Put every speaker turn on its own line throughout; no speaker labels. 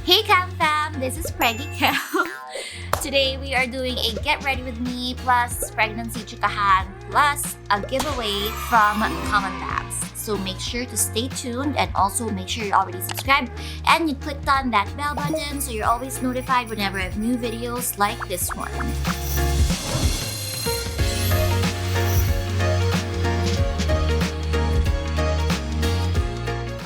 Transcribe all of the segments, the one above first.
Hey Cam Fam, this is Preggy Cam. Today we are doing a Get Ready With Me plus Pregnancy Chikahan plus a giveaway from COMMONLABS. So make sure to stay tuned and also make sure you're already subscribed and you clicked on that bell button so you're always notified whenever I have new videos like this one.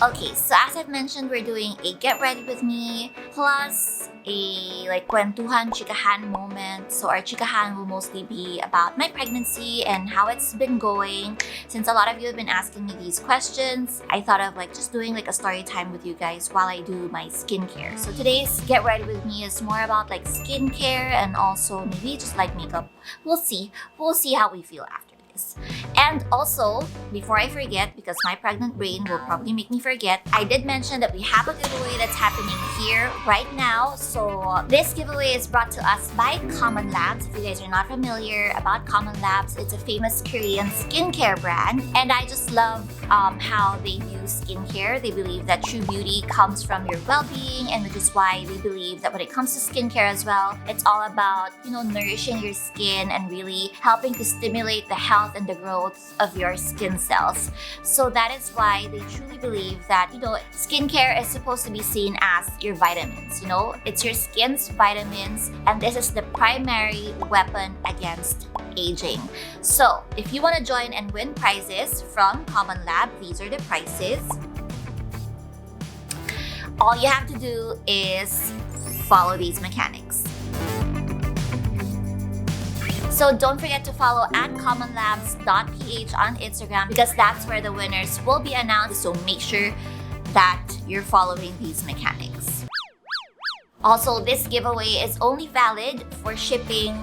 Okay, so as I've mentioned, we're doing a Get Ready With Me plus a kwentuhan chikahan moment. So our chikahan will mostly be about my pregnancy and how it's been going. Since a lot of you have been asking me these questions, I thought of just doing a story time with you guys while I do my skincare. So today's Get Ready With Me is more about skincare and also maybe just makeup. We'll see. We'll see how we feel after. And also, before I forget, because my pregnant brain will probably make me forget, I did mention that we have a giveaway that's happening here right now. So this giveaway is brought to us by COMMONLABS. If you guys are not familiar about COMMONLABS, it's a famous Korean skincare brand. And I just love how they view skincare. They believe that true beauty comes from your well-being, and which is why they believe that when it comes to skincare as well, it's all about, nourishing your skin and really helping to stimulate the health and the growth of your skin cells. So that is why they truly believe that, skincare is supposed to be seen as your vitamins. It's your skin's vitamins, and this is the primary weapon against aging. So if you want to join and win prizes from COMMONLABS, these are the prices. All you have to do is follow these mechanics. So don't forget to follow at commonlabs.ph on Instagram because that's where the winners will be announced. So make sure that you're following these mechanics. Also, this giveaway is only valid for shipping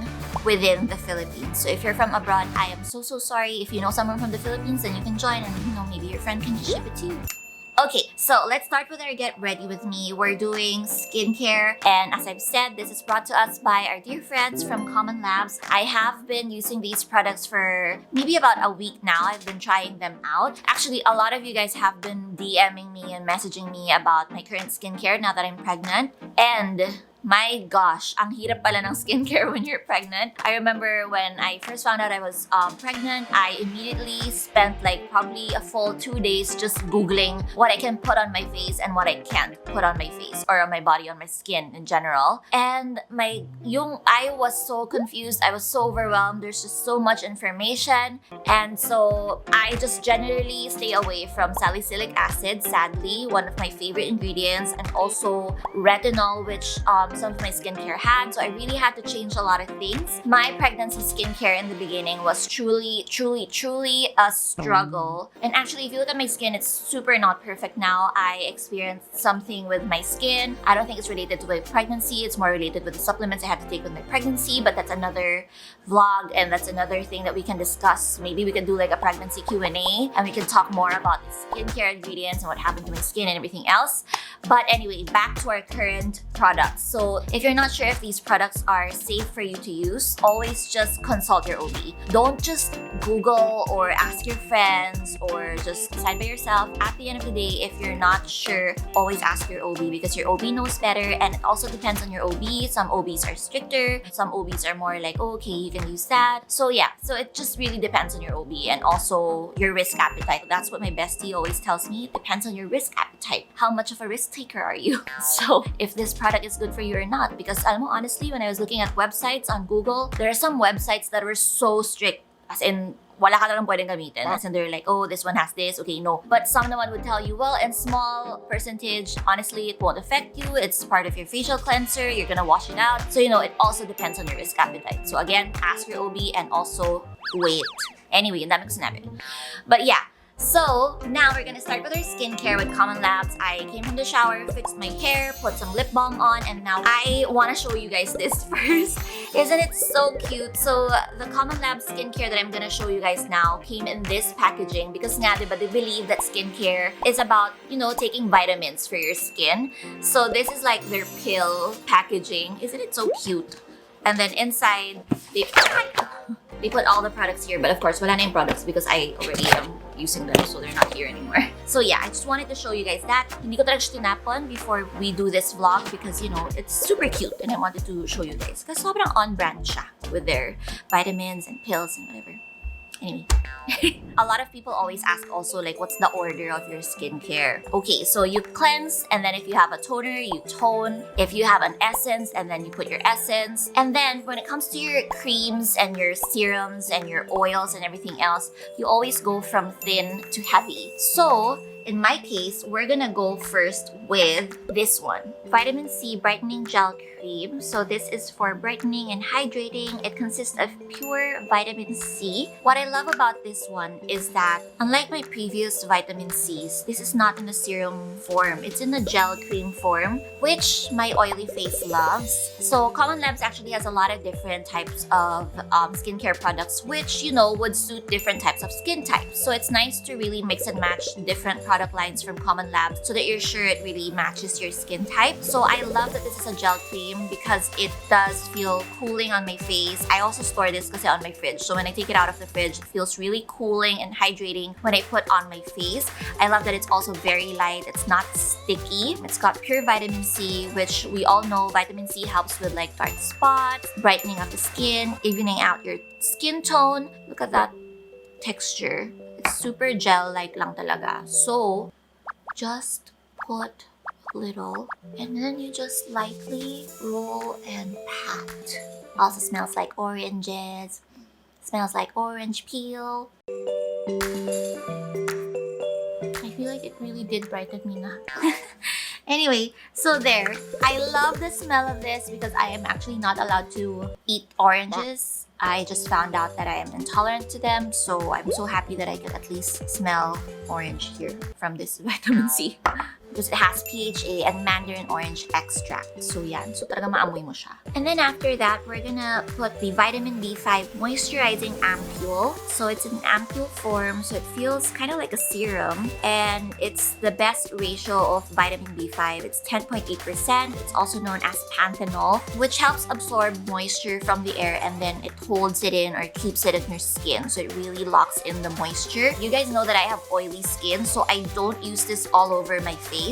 within the Philippines. So if you're from abroad, I am so sorry. If you know someone from the Philippines, then you can join and maybe your friend can just ship it to you. Okay, so let's start with our Get Ready With Me. We're doing skincare, and as I've said, this is brought to us by our dear friends from COMMONLABS. I have been using these products for maybe about a week now. I've been trying them out. Actually, a lot of you guys have been DMing me and messaging me about my current skincare now that I'm pregnant. And my gosh, ang hirap pala ng skincare when you're pregnant. I remember when I first found out I was pregnant, I immediately spent probably a full 2 days just Googling what I can put on my face and what I can't put on my face or on my body, on my skin in general. And I was so confused. I was so overwhelmed. There's just so much information. And so I just generally stay away from salicylic acid, sadly, one of my favorite ingredients, and also retinol, which some of my skincare had. So I really had to change a lot of things. My pregnancy skincare in the beginning was truly a struggle. And actually, if you look at my skin, it's super not perfect now. I experienced something with my skin. I don't think it's related to my pregnancy. It's more related with the supplements I had to take with my pregnancy, but that's another vlog and that's another thing that we can discuss. Maybe we can do a pregnancy Q&A and we can talk more about the skincare ingredients and what happened to my skin and everything else. But anyway, back to our current products. So if you're not sure if these products are safe for you to use, always just consult your OB. Don't just Google or ask your friends or just decide by yourself. At the end of the day, if you're not sure, always ask your OB because your OB knows better, and it also depends on your OB. Some OBs are stricter, some OBs are more okay, you can use that. So yeah, so it just really depends on your OB and also your risk appetite. That's what my bestie always tells me. It depends on your risk appetite. How much of a risk taker are you? So if this product is good for you or not, because honestly, when I was looking at websites on Google, there are some websites that were so strict, as in wala ka lang pwedeng gamitin. As in they're oh, this one has this, okay, no. But someone would tell you, well, in small percentage, honestly, it won't affect you. It's part of your facial cleanser. You're gonna wash it out. So, it also depends on your risk appetite. So again, ask your OB and also wait. Anyway, ang dami ko sinabi. But yeah. So now we're gonna start with our skincare with COMMONLABS. I came from the shower, fixed my hair, put some lip balm on, and now I wanna show you guys this first. Isn't it so cute? So the COMMONLABS skincare that I'm gonna show you guys now came in this packaging because nga, diba, they believe that skincare is about, taking vitamins for your skin. So this is their pill packaging. Isn't it so cute? And then inside, they put all the products here, but of course, wala na yung products because I already using them, so they're not here anymore. So yeah, I just wanted to show you guys that. Hindi ko talaga siya tinapon before we do this vlog because, you know, it's super cute and I wanted to show you guys. Kasi sobrang on-brand siya with their vitamins and pills and whatever. Anyway, a lot of people always ask also like, what's the order of your skincare? Okay, so you cleanse, and then if you have a toner, you tone. If you have an essence, and then you put your essence. And then when it comes to your creams and your serums and your oils and everything else, you always go from thin to heavy. So in my case, we're gonna go first with this one, Vitamin C Brightening Gel Cream. So this is for brightening and hydrating. It consists of pure vitamin C. What I love about this one is that, unlike my previous vitamin Cs, this is not in a serum form. It's in a gel cream form, which my oily face loves. So COMMONLABS actually has a lot of different types of skincare products, which, you know, would suit different types of skin types. So it's nice to really mix and match different product lines from COMMONLABS so that you're sure it really matches your skin type. So I love that this is a gel cream because it does feel cooling on my face. I also store this kasi on my fridge. So when I take it out of the fridge, it feels really cooling and hydrating when I put on my face. I love that it's also very light. It's not sticky. It's got pure vitamin C, which we all know vitamin C helps with like dark spots, brightening of the skin, evening out your skin tone. Look at that texture. It's super gel-like lang talaga. So, just put a little and then you just lightly roll and pat. Also smells like oranges. Smells like orange peel. I feel like it really did brighten me na. Anyway, so there. I love the smell of this because I am actually not allowed to eat oranges. I just found out that I am intolerant to them, so I'm so happy that I could at least smell orange here from this vitamin C. Because it has PHA and mandarin orange extract. So yan, so talaga maamoy mo siya. And then after that, we're gonna put the vitamin B5 moisturizing ampoule. So it's an ampoule form, so it feels kind of like a serum. And it's the best ratio of vitamin B5. It's 10.8%. It's also known as panthenol, which helps absorb moisture from the air and then it holds it in or keeps it in your skin. So it really locks in the moisture. You guys know that I have oily skin, so I don't use this all over my face.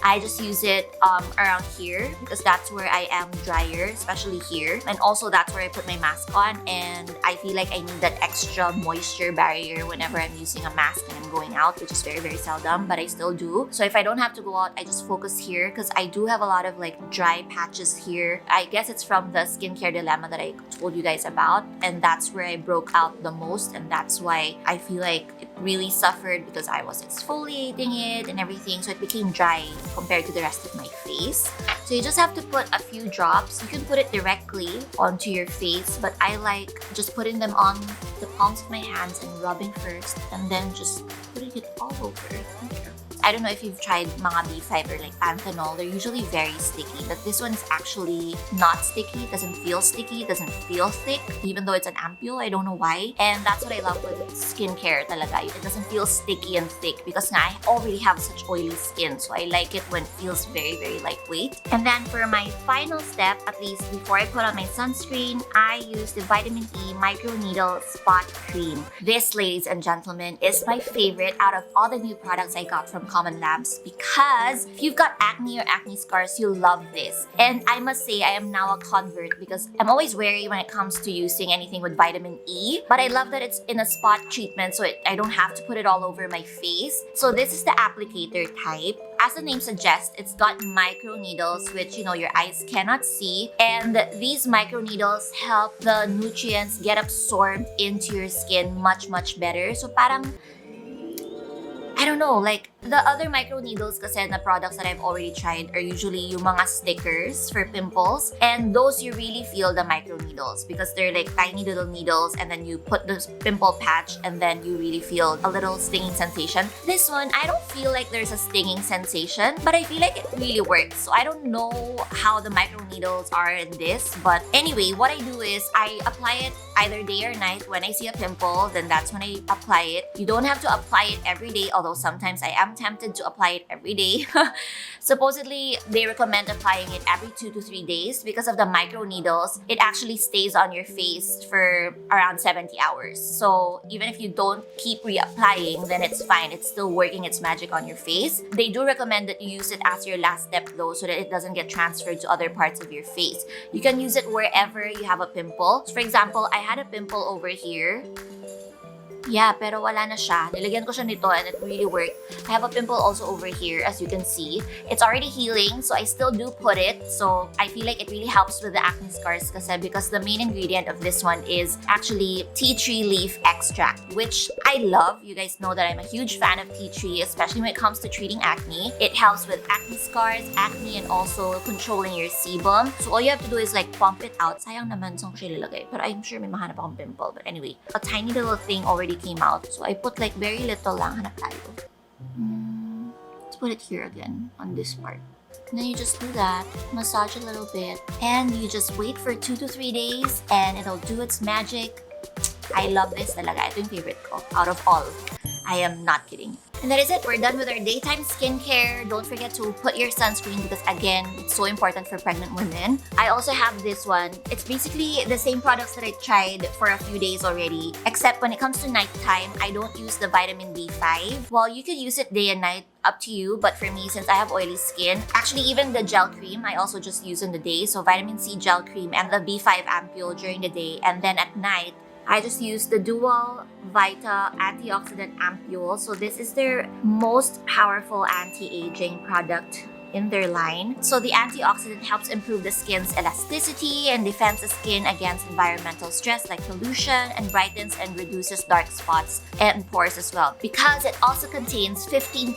I just use it around here because that's where I am drier, especially here. And also that's where I put my mask on, and I feel like I need that extra moisture barrier whenever I'm using a mask and I'm going out, which is very, very seldom, but I still do. So if I don't have to go out, I just focus here because I do have a lot of like dry patches here. I guess it's from the skincare dilemma that I told you guys about, and that's where I broke out the most, and that's why I feel like it really suffered because I was exfoliating it and everything, so it became dry compared to the rest of my face. So you just have to put a few drops. You can put it directly onto your face, but I like just putting them on the palms of my hands and rubbing first, and then just putting it all over. I don't know if you've tried mga B5 or like panthenol. They're usually very sticky, but this one is actually not sticky. It doesn't feel sticky. It doesn't feel thick, even though it's an ampoule. I don't know why. And that's what I love with skincare talaga. It doesn't feel sticky and thick because I already have such oily skin. So I like it when it feels very, very lightweight. And then for my final step, at least before I put on my sunscreen, I use the Vitamin E Microneedle Spot Cream. This, ladies and gentlemen, is my favorite out of all the new products I got from COMMONLABS because if you've got acne or acne scars, you'll love this. And I must say, I am now a convert because I'm always wary when it comes to using anything with vitamin E. But I love that it's in a spot treatment, so I don't have to put it all over my face. So this is the applicator type. As the name suggests, it's got micro needles, which, you know, your eyes cannot see. And these micro needles help the nutrients get absorbed into your skin much, much better. So parang, I don't know, like the other micro needles kasi na products that I've already tried are usually yung mga stickers for pimples, and those you really feel the micro needles because they're like tiny little needles, and then you put the pimple patch and then you really feel a little stinging sensation. This one, I don't feel like there's a stinging sensation, but I feel like it really works. So I don't know how the micro needles are in this, but anyway, what I do is I apply it either day or night. When I see a pimple, then that's when I apply it. You don't have to apply it every day, although sometimes I am tempted to apply it every day. Supposedly, they recommend applying it every 2 to 3 days because of the micro needles. It actually stays on your face for around 70 hours. So even if you don't keep reapplying, then it's fine. It's still working its magic on your face. They do recommend that you use it as your last step though, so that it doesn't get transferred to other parts of your face. You can use it wherever you have a pimple. So for example, I had a pimple over here. Yeah, pero wala na siya. Nilagyan ko siya nito and it really worked. I have a pimple also over here, as you can see. It's already healing, so I still do put it. So I feel like it really helps with the acne scars kasi because the main ingredient of this one is actually tea tree leaf extract, which I love. You guys know that I'm a huge fan of tea tree, especially when it comes to treating acne. It helps with acne scars, acne, and also controlling your sebum. So all you have to do is like pump it out. Sayang naman saan ko siya ilalagay, pero I'm sure may mahanap akong pimple. But anyway, a tiny little thing already came out. So I put like very little lang. Hanap tayo. Let's put it here again on this part. And then you just do that, massage a little bit, and you just wait for 2 to 3 days and it'll do its magic. I love this talaga. Ito yung favorite ko out of all. I am not kidding. And that is it. We're done with our daytime skincare. Don't forget to put your sunscreen because again, it's so important for pregnant women. I also have this one. It's basically the same products that I tried for a few days already. Except when it comes to nighttime, I don't use the vitamin B5. Well, you could use it day and night, up to you. But for me, since I have oily skin, actually even the gel cream, I also just use in the day. So vitamin C gel cream and the B5 Ampoule during the day. And then at night, I just use the Dual Vita Anti-Oxidant Ampoule. So this is their most powerful anti-aging product in their line. So the antioxidant helps improve the skin's elasticity and defends the skin against environmental stress like pollution, and brightens and reduces dark spots and pores as well. Because it also contains 15%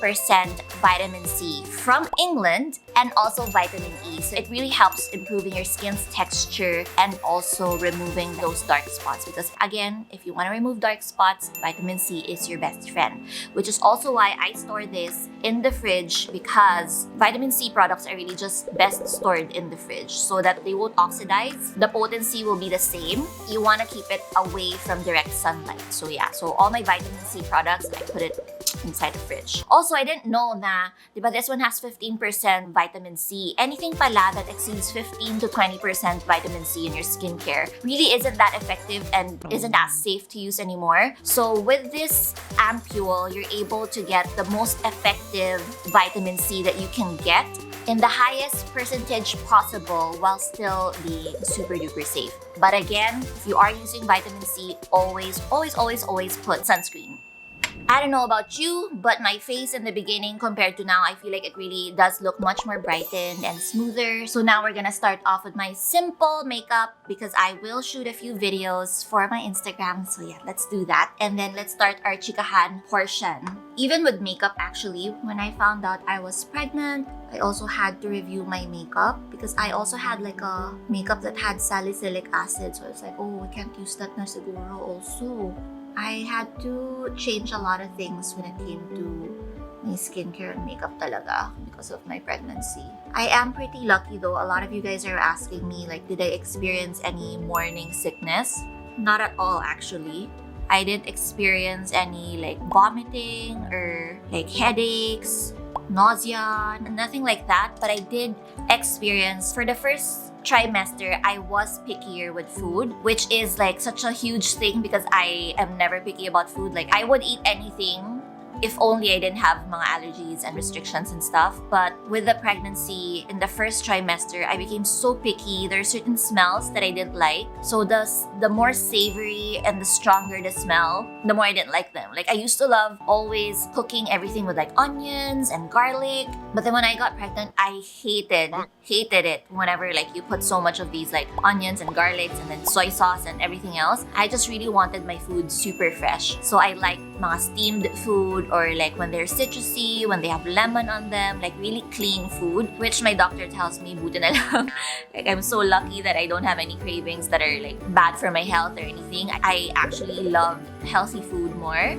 vitamin C from England and also vitamin E. So it really helps improving your skin's texture and also removing those dark spots. Because again, if you want to remove dark spots, vitamin C is your best friend. Which is also why I store this in the fridge, because vitamin C products are really just best stored in the fridge so that they won't oxidize. The potency will be the same. You want to keep it away from direct sunlight. So yeah, so all my vitamin C products, I put it inside the fridge. Also, I didn't know na, diba, this one has 15% vitamin C. Anything pala that exceeds 15 to 20% vitamin C in your skincare really isn't that effective and isn't as safe to use anymore. So with this Ampoule, you're able to get the most effective vitamin C that you can get in the highest percentage possible while still being super duper safe. But again, if you are using vitamin C, always put sunscreen. I don't know about you, but my face in the beginning compared to now, I feel like it really does look much more brightened and smoother. So now we're gonna start off with my simple makeup because I will shoot a few videos for my Instagram. So yeah, let's do that. And then let's start our chikahan portion. Even with makeup, actually, when I found out I was pregnant, I also had to review my makeup because I also had like a makeup that had salicylic acid. So I was like, oh, I can't use that na siguro also. I had to change a lot of things when it came to my skincare and makeup talaga because of my pregnancy. I am pretty lucky though. A lot of you guys are asking me like, did I experience any morning sickness? Not at all actually. I didn't experience any like vomiting or like headaches, nausea, nothing like that. But I did experience, for the first trimester, I was pickier with food, which is like such a huge thing because I am never picky about food. Like I would eat anything if only I didn't have mga allergies and restrictions and stuff. But with the pregnancy, in the first trimester, I became so picky. There are certain smells that I didn't like. So the more savory and the stronger the smell, the more I didn't like them. Like I used to love always cooking everything with like onions and garlic. But then when I got pregnant, I hated it whenever like you put so much of these like onions and garlics and then soy sauce and everything else. I just really wanted my food super fresh. So I like mga steamed food, or like when they're citrusy, when they have lemon on them, like really clean food, which my doctor tells me buti na lang. Like I'm so lucky that I don't have any cravings that are like bad for my health or anything. I actually love healthy food more.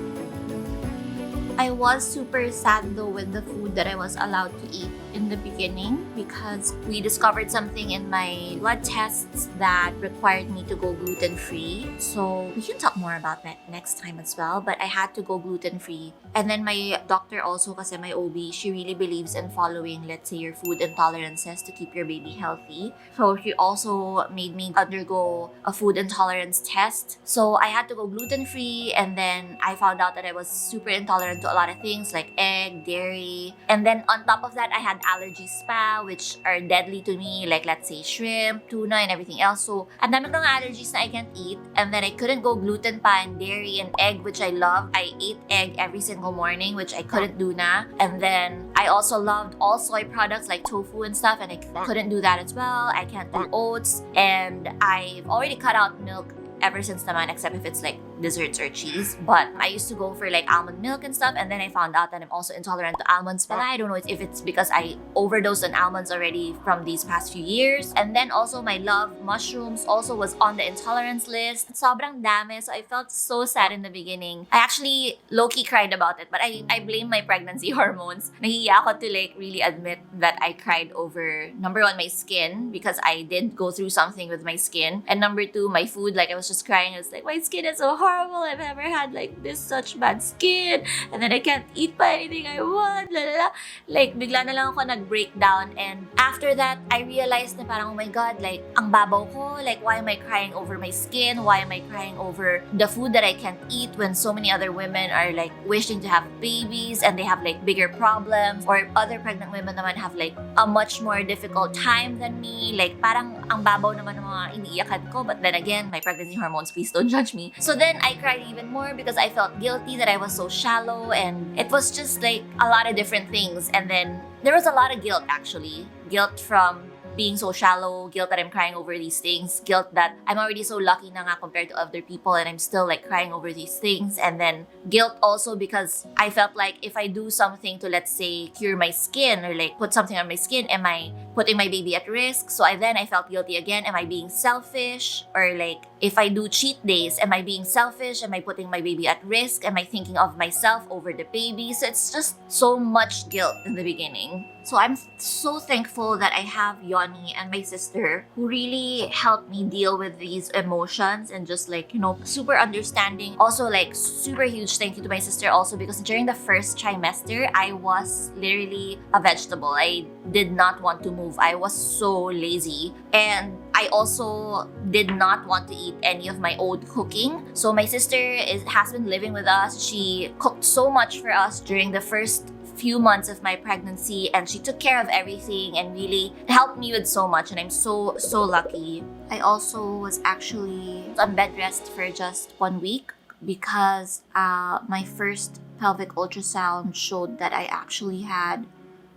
I was super sad though with the food that I was allowed to eat in the beginning because we discovered something in my blood tests that required me to go gluten-free. So we can talk more about that next time as well, but I had to go gluten-free. And then my doctor also, kasi my OB, she really believes in following, let's say, your food intolerances to keep your baby healthy. So she also made me undergo a food intolerance test. So I had to go gluten-free, and then I found out that I was super intolerant to a lot of things like egg, dairy. And then on top of that, I had allergy spa, which are deadly to me, like let's say shrimp, tuna, and everything else. So ang dami ng allergies na I can't eat. And then I couldn't go gluten pa and dairy and egg, which I love. I ate egg every single morning, which I couldn't do na. And then I also loved all soy products like tofu and stuff, and I couldn't do that as well. I can't do oats, and I've already cut out milk ever since naman, except if it's like desserts or cheese. But I used to go for like almond milk and stuff, and then I found out that I'm also intolerant to almonds. But I don't know if it's because I overdosed on almonds already from these past few years. And then also my love mushrooms also was on the intolerance list. Sobrang dami, so I felt so sad in the beginning. I actually low-key cried about it, but I blame my pregnancy hormones. Nahiya ako to like really admit that I cried over, number one, my skin, because I did go through something with my skin. And number two, my food. Like I was just crying. I was like, my skin is so horrible. I've never had like this such bad skin. And then I can't eat pa anything I want. Lalala. Like, bigla na lang ako nag-breakdown. And after that, I realized na parang, oh my God, like, ang babaw ko. Like, why am I crying over my skin? Why am I crying over the food that I can't eat when so many other women are like wishing to have babies and they have like bigger problems? Or other pregnant women naman have like a much more difficult time than me. Like, parang ang babaw naman ng mga iniiyakan ko. But then again, my pregnancy hormones, please don't judge me. So then I cried even more because I felt guilty that I was so shallow, and it was just like a lot of different things. And then there was a lot of guilt, actually. Guilt from being so shallow, guilt that I'm crying over these things, guilt that I'm already so lucky na nga compared to other people and I'm still like crying over these things. And then guilt also because I felt like if I do something to, let's say, cure my skin or like put something on my skin, am I putting my baby at risk? So I felt guilty again. Am I being selfish? Or like, if I do cheat days, am I being selfish? Am I putting my baby at risk? Am I thinking of myself over the baby? So it's just so much guilt in the beginning. So I'm so thankful that I have Yoni and my sister who really helped me deal with these emotions and just like, you know, super understanding. Also like super huge thank you to my sister also because during the first trimester, I was literally a vegetable. I did not want to move. I was so lazy. And I also did not want to eat any of my own cooking. So my sister has been living with us. She cooked so much for us during the first few months of my pregnancy, and she took care of everything and really helped me with so much, and I'm so lucky. I also was actually on bed rest for just 1 week because my first pelvic ultrasound showed that I actually had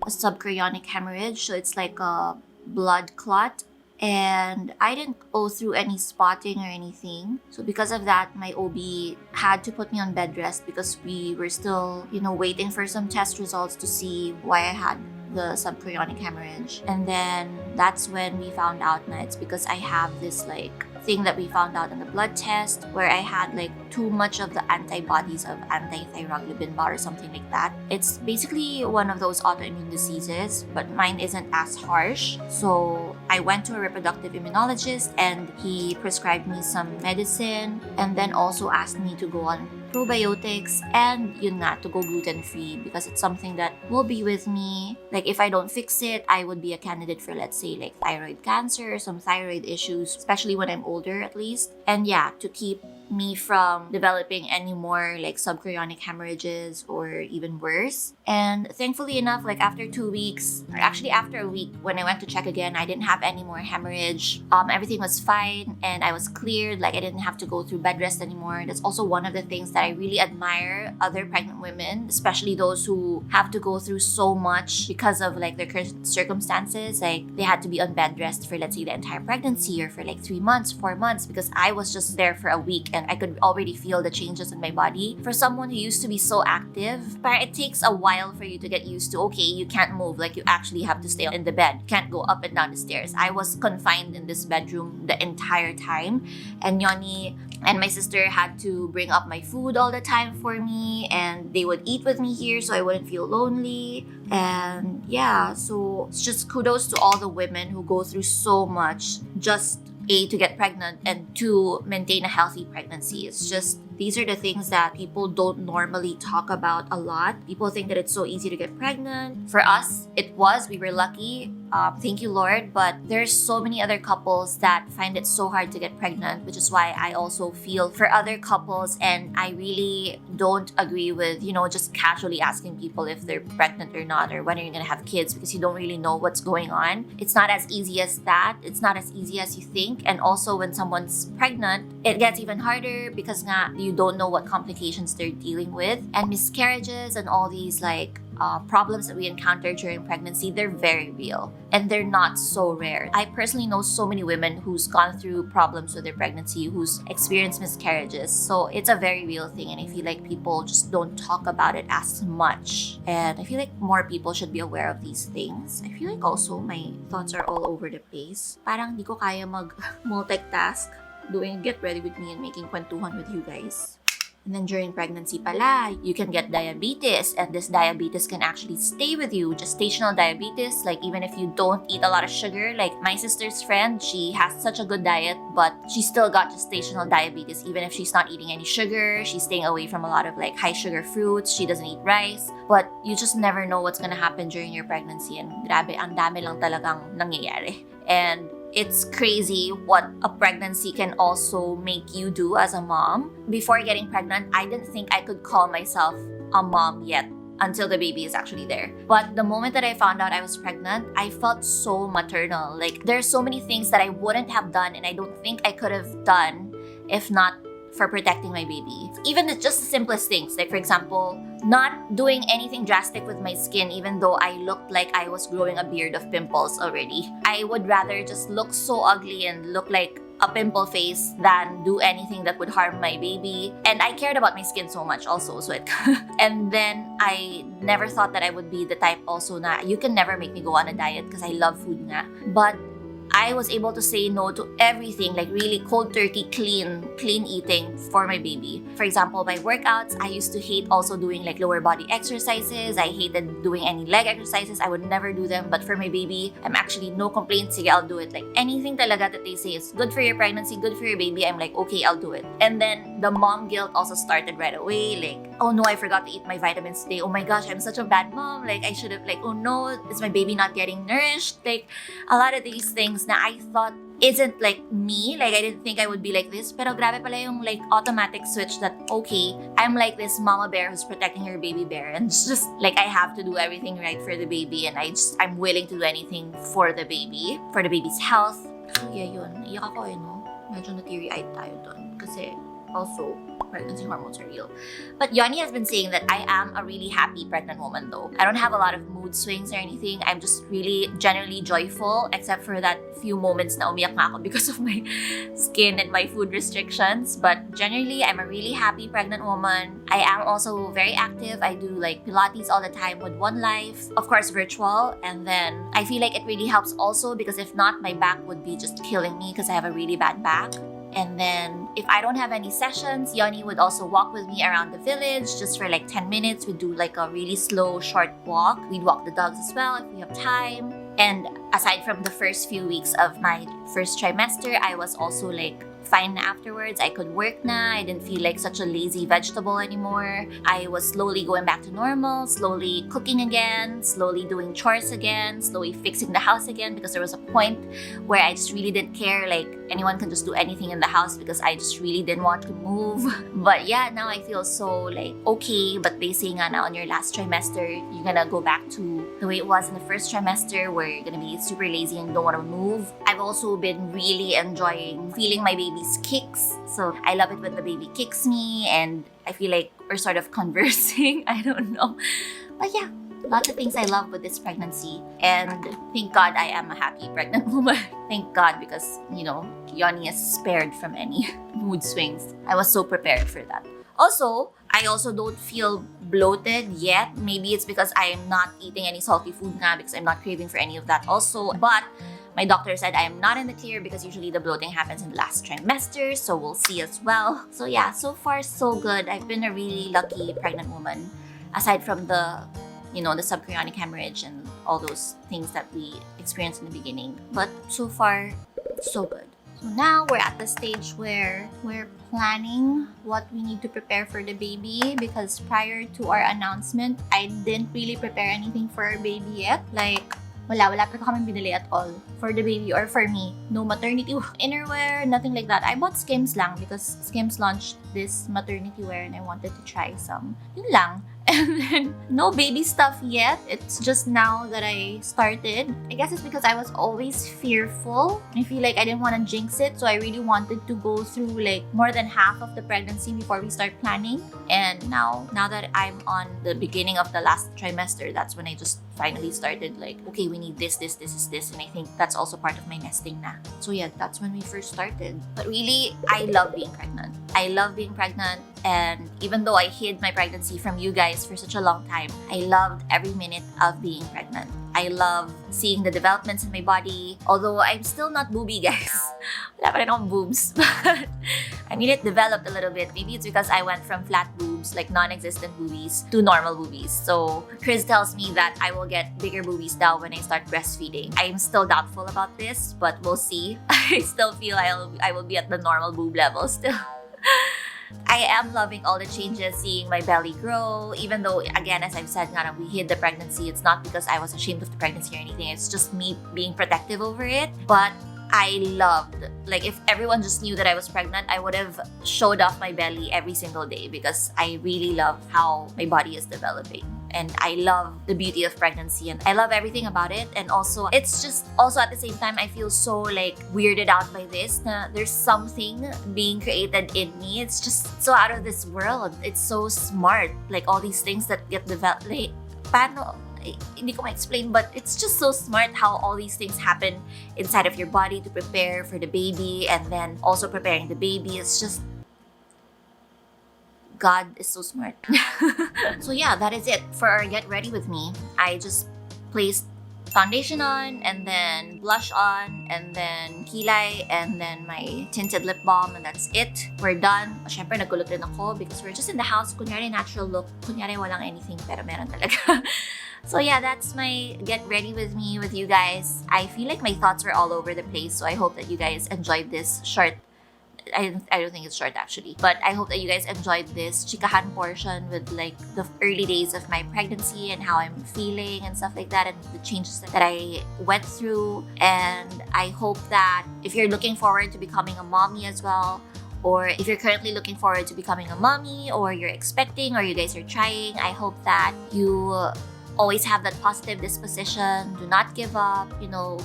a subchorionic hemorrhage, so it's like a blood clot. And I didn't go through any spotting or anything. So because of that, my OB had to put me on bed rest because we were still, you know, waiting for some test results to see why I had the subchorionic hemorrhage. And then that's when we found out that it's because I have this like thing that we found out in the blood test where I had like too much of the antibodies of anti-thyroglobulin or something like that. It's basically one of those autoimmune diseases, but mine isn't as harsh. So I went to a reproductive immunologist and he prescribed me some medicine and then also asked me to go on probiotics and yun nga, to go gluten-free because it's something that will be with me. Like if I don't fix it, I would be a candidate for, let's say, like thyroid cancer, some thyroid issues, especially when I'm older at least. And yeah, to keep me from developing any more like subchorionic hemorrhages or even worse. And thankfully enough, like after 2 weeks, or actually after a week, when I went to check again, I didn't have any more hemorrhage. Everything was fine and I was cleared. Like I didn't have to go through bed rest anymore. That's also one of the things that I really admire other pregnant women, especially those who have to go through so much because of like their current circumstances. Like they had to be on bed rest for, let's say, the entire pregnancy or for like 3 months, 4 months, because I was just there for a week and I could already feel the changes in my body. For someone who used to be so active, but it takes a while for you to get used to, okay, you can't move, like you actually have to stay in the bed, can't go up and down the stairs. I was confined in this bedroom the entire time, and Yoni and my sister had to bring up my food all the time for me, and they would eat with me here so I wouldn't feel lonely. And yeah, so it's just kudos to all the women who go through so much just A, to get pregnant, and 2, maintain a healthy pregnancy. It's just, these are the things that people don't normally talk about a lot. People think that it's so easy to get pregnant. For us, it was. We were lucky. Thank you, Lord. But there's so many other couples that find it so hard to get pregnant, which is why I also feel for other couples. And I really don't agree with, just casually asking people if they're pregnant or not, or when are you going to have kids, because you don't really know what's going on. It's not as easy as that. It's not as easy as you think. And also when someone's pregnant, it gets even harder because you don't know what complications they're dealing with. And miscarriages and all these problems that we encounter during pregnancy, they're very real and they're not so rare. I personally know so many women who's gone through problems with their pregnancy, who's experienced miscarriages. So it's a very real thing, and I feel like people just don't talk about it as much. And I feel like more people should be aware of these things. I feel like also my thoughts are all over the place. Parang di ko kaya multitask, doing Get Ready With Me and making kwentuhan with you guys. And then during pregnancy pala, you can get diabetes, and this diabetes can actually stay with you, gestational diabetes. Like even if you don't eat a lot of sugar, like my sister's friend, she has such a good diet, but she still got gestational diabetes even if she's not eating any sugar. She's staying away from a lot of high sugar fruits. She doesn't eat rice. But you just never know what's gonna happen during your pregnancy, and grabe, ang dami lang talagang nangyayari. And it's crazy what a pregnancy can also make you do as a mom. Before getting pregnant, I didn't think I could call myself a mom yet until the baby is actually there. But the moment that I found out I was pregnant, I felt so maternal. There's so many things that I wouldn't have done, and I don't think I could have done if not for protecting my baby. Even just the simplest things, like for example, not doing anything drastic with my skin even though I looked like I was growing a beard of pimples already. I would rather just look so ugly and look like a pimple face than do anything that would harm my baby. And I cared about my skin so much also, so and then I never thought that I would be the type also na you can never make me go on a diet because I love food nga. But I was able to say no to everything, really cold turkey, clean eating for my baby. For example, my workouts, I used to hate also doing lower body exercises. I hated doing any leg exercises. I would never do them. But for my baby, I'm actually no complaints. Sige, I'll do it. Anything talaga that they say is good for your pregnancy, good for your baby, I'm like, okay, I'll do it. And then the mom guilt also started right away. Oh no, I forgot to eat my vitamins today. Oh my gosh, I'm such a bad mom. I should have, oh no, is my baby not getting nourished? A lot of these things na I thought isn't me. I didn't think I would be like this. Pero grabe pala yung automatic switch that, okay, I'm like this mama bear who's protecting her baby bear. And it's just I have to do everything right for the baby. And I'm willing to do anything for the baby's health. So yeah, yun. Iyak ako no? Medyo na-teary-eyed tayo dun. Kasi also, pregnancy hormones are real. But Yoni has been saying that I am a really happy pregnant woman though. I don't have a lot of mood swings or anything. I'm just really generally joyful, except for that few moments na umiyak na ako because of my skin and my food restrictions. But generally, I'm a really happy pregnant woman. I am also very active. I do Pilates all the time with One Life. Of course, virtual. And then I feel like it really helps also because if not, my back would be just killing me because I have a really bad back. And then if I don't have any sessions, Yoni would also walk with me around the village just for 10 minutes. We'd do a really slow, short walk. We'd walk the dogs as well if we have time. And aside from the first few weeks of my first trimester, I was also fine afterwards. I could work na. I didn't feel like such a lazy vegetable anymore. I was slowly going back to normal, slowly cooking again, slowly doing chores again, slowly fixing the house again because there was a point where I just really didn't care. Anyone can just do anything in the house because I just really didn't want to move. But yeah, now I feel so okay. But they say nga na on your last trimester, you're gonna go back to the way it was in the first trimester where you're gonna be super lazy and don't want to move. I've also been really enjoying feeling my baby's kicks. So I love it when the baby kicks me and I feel like we're sort of conversing. I don't know. But yeah, Lots of things I love with this pregnancy. And thank God I am a happy pregnant woman. Thank God, because, Yoni is spared from any mood swings. I was so prepared for that. Also, I also don't feel bloated yet. Maybe it's because I am not eating any salty food now because I'm not craving for any of that also. But my doctor said I am not in the clear because usually the bloating happens in the last trimester. So we'll see as well. So yeah, so far so good. I've been a really lucky pregnant woman. Aside from the subchorionic hemorrhage and all those things that we experienced in the beginning. But so far, so good. So now we're at the stage where we're planning what we need to prepare for the baby, because prior to our announcement, I didn't really prepare anything for our baby yet. Like, wala pa kami binili at all for the baby or for me. No maternity innerwear, nothing like that. I bought Skims lang because Skims launched this maternity wear and I wanted to try some. Yun lang. And then, no baby stuff yet. It's just now that I started. I guess it's because I was always fearful. I feel like I didn't want to jinx it. So I really wanted to go through like more than half of the pregnancy before we start planning. And now that I'm on the beginning of the last trimester, that's when I just finally started like, okay, we need this. And I think that's also part of my nesting na. So yeah, that's when we first started. But really, I love being pregnant. And even though I hid my pregnancy from you guys for such a long time, I loved every minute of being pregnant. I love seeing the developments in my body. Although I'm still not booby, guys. Wala pa rin akong boobs. But I mean, it developed a little bit. Maybe it's because I went from flat boobs, like non-existent boobies, to normal boobies. So Chris tells me that I will get bigger boobies now when I start breastfeeding. I'm still doubtful about this, but we'll see. I still feel I will be at the normal boob level still. I am loving all the changes, seeing my belly grow, even though, again, as I've said, we hid the pregnancy. It's not because I was ashamed of the pregnancy or anything. It's just me being protective over it. But I loved, like, if everyone just knew that I was pregnant, I would have showed off my belly every single day because I really love how my body is developing. And I love the beauty of pregnancy and I love everything about it. And also, it's just also at the same time, I feel so like weirded out by this. There's something being created in me. It's just so out of this world. It's so smart. Like all these things that get developed. Like, paano? Hindi ko ma-explain, but it's just so smart how all these things happen inside of your body to prepare for the baby and then also preparing the baby. It's just, God is so smart. So yeah, that is it for our Get Ready With Me. I just placed foundation on and then blush on and then kilay and then my tinted lip balm and that's it. We're done. Syempre nagulot din ako because we're just in the house. Kunyari natural look. Kunyari walang anything pero meron talaga. So yeah, that's my Get Ready With Me with you guys. I feel like my thoughts were all over the place, so I hope that you guys enjoyed this short. I don't think it's short actually, but I hope that you guys enjoyed this chikahan portion with like the early days of my pregnancy and how I'm feeling and stuff like that and the changes that I went through. And I hope that if you're looking forward to becoming a mommy as well, or if you're currently looking forward to becoming a mommy or you're expecting or you guys are trying, I hope that you always have that positive disposition. Do not give up.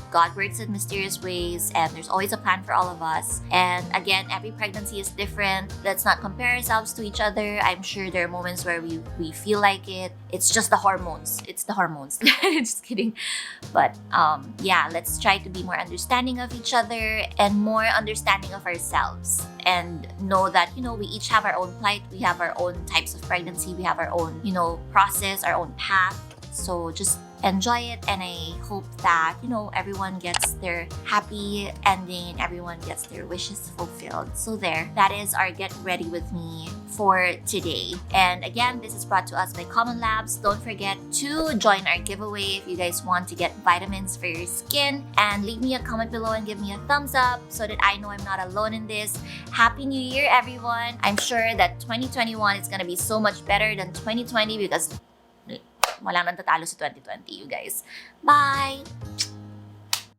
God works in mysterious ways and there's always a plan for all of us. And again, every pregnancy is different. Let's not compare ourselves to each other. I'm sure there are moments where we feel like it. It's just the hormones. It's the hormones. Just kidding. But yeah, let's try to be more understanding of each other and more understanding of ourselves. And know that, we each have our own plight. We have our own types of pregnancy. We have our own, process, our own path. So just enjoy it, and I hope that everyone gets their happy ending and everyone gets their wishes fulfilled. So that is our Get Ready With Me for today. And again, this is brought to us by COMMONLABS. Don't forget to join our giveaway if you guys want to get vitamins for your skin, and leave me a comment below and give me a thumbs up so that I know I'm not alone in this. Happy New Year, everyone. I'm sure that 2021 is gonna be so much better than 2020 because wala man tatalo sa 2020, you guys. Bye!